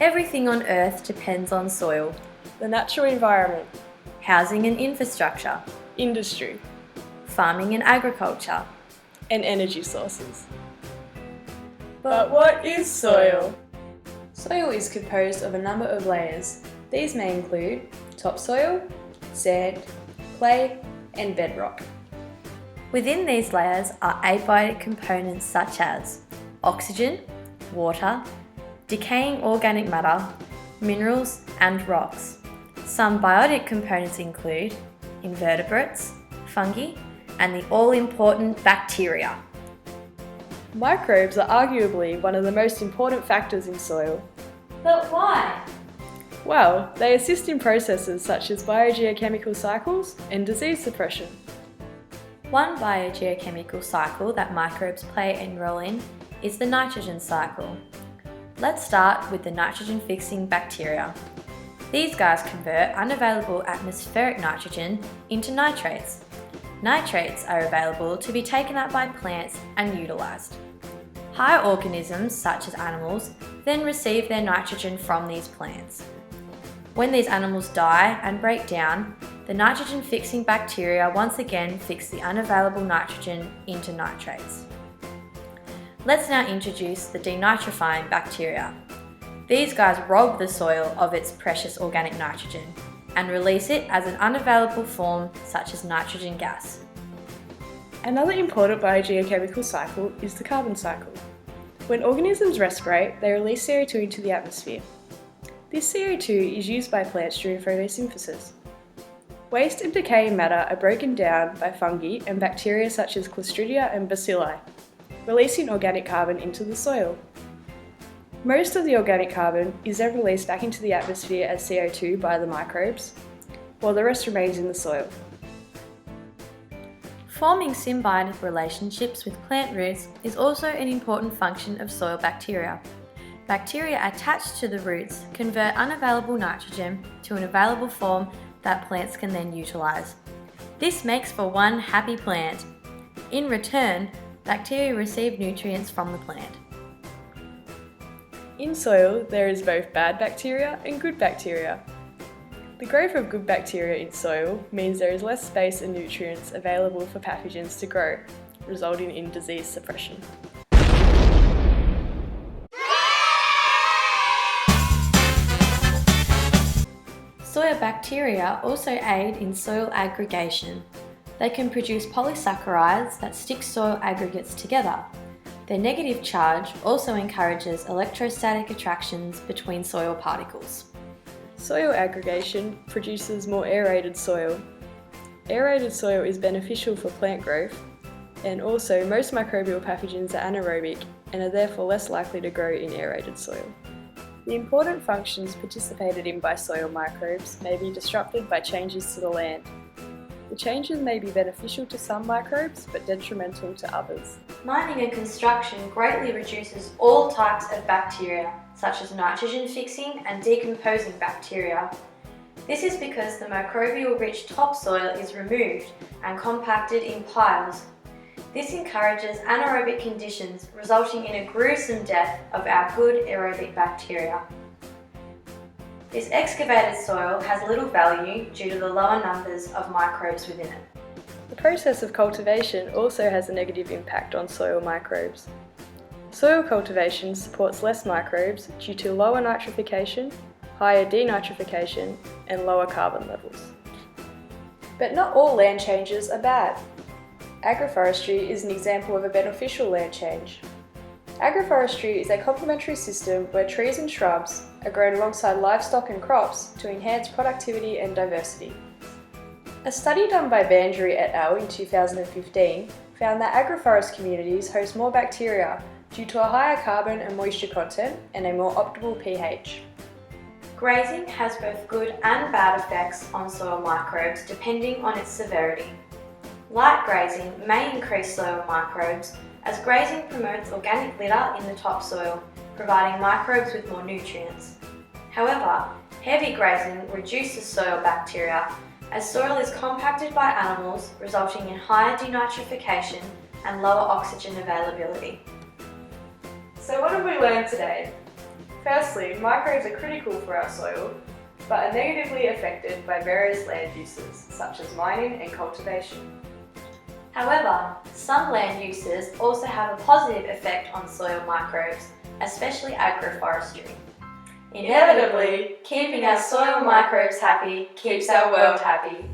Everything on Earth depends on soil, the natural environment, housing and infrastructure, industry, farming and agriculture, and energy sources. But what is soil? Soil is composed of a number of layers. These may include topsoil, sand, clay, and bedrock. Within these layers are abiotic components such as oxygen, water, decaying organic matter, minerals, and rocks. Some biotic components include invertebrates, fungi, and the all-important bacteria. Microbes are arguably one of the most important factors in soil. But why? Well, they assist in processes such as biogeochemical cycles and disease suppression. One biogeochemical cycle that microbes play a role in is the nitrogen cycle. Let's start with the nitrogen-fixing bacteria. These guys convert unavailable atmospheric nitrogen into nitrates. Nitrates are available to be taken up by plants and utilised. Higher organisms, such as animals, then receive their nitrogen from these plants. When these animals die and break down, the nitrogen-fixing bacteria once again fix the unavailable nitrogen into nitrates. Let's now introduce the denitrifying bacteria. These guys rob the soil of its precious organic nitrogen and release it as an unavailable form such as nitrogen gas. Another important biogeochemical cycle is the carbon cycle. When organisms respirate, they release CO2 into the atmosphere. This CO2 is used by plants during photosynthesis. Waste and decaying matter are broken down by fungi and bacteria such as Clostridia and Bacilli, releasing organic carbon into the soil. Most of the organic carbon is then released back into the atmosphere as CO2 by the microbes, while the rest remains in the soil. Forming symbiotic relationships with plant roots is also an important function of soil bacteria. Bacteria attached to the roots convert unavailable nitrogen to an available form that plants can then utilise. This makes for one happy plant. In return, bacteria receive nutrients from the plant. In soil, there is both bad bacteria and good bacteria. The growth of good bacteria in soil means there is less space and nutrients available for pathogens to grow, resulting in disease suppression. Soil bacteria also aid in soil aggregation. They can produce polysaccharides that stick soil aggregates together. Their negative charge also encourages electrostatic attractions between soil particles. Soil aggregation produces more aerated soil. Aerated soil is beneficial for plant growth, and also most microbial pathogens are anaerobic and are therefore less likely to grow in aerated soil. The important functions participated in by soil microbes may be disrupted by changes to the land. The changes may be beneficial to some microbes but detrimental to others. Mining and construction greatly reduces all types of bacteria, such as nitrogen-fixing and decomposing bacteria. This is because the microbial-rich topsoil is removed and compacted in piles. This encourages anaerobic conditions, resulting in a gruesome death of our good aerobic bacteria. This excavated soil has little value due to the lower numbers of microbes within it. The process of cultivation also has a negative impact on soil microbes. Soil cultivation supports less microbes due to lower nitrification, higher denitrification, and lower carbon levels. But not all land changes are bad. Agroforestry is an example of a beneficial land change. Agroforestry is a complementary system where trees and shrubs are grown alongside livestock and crops to enhance productivity and diversity. A study done by Bandry et al. In 2015 found that agroforest communities host more bacteria due to a higher carbon and moisture content and a more optimal pH. Grazing has both good and bad effects on soil microbes depending on its severity. Light grazing may increase soil microbes as grazing promotes organic litter in the topsoil, providing microbes with more nutrients. However, heavy grazing reduces soil bacteria as soil is compacted by animals, resulting in higher denitrification and lower oxygen availability. So what have we learned today? Firstly, microbes are critical for our soil, but are negatively affected by various land uses, such as mining and cultivation. However, some land uses also have a positive effect on soil microbes, especially agroforestry. Inevitably, keeping our soil microbes happy keeps our world happy.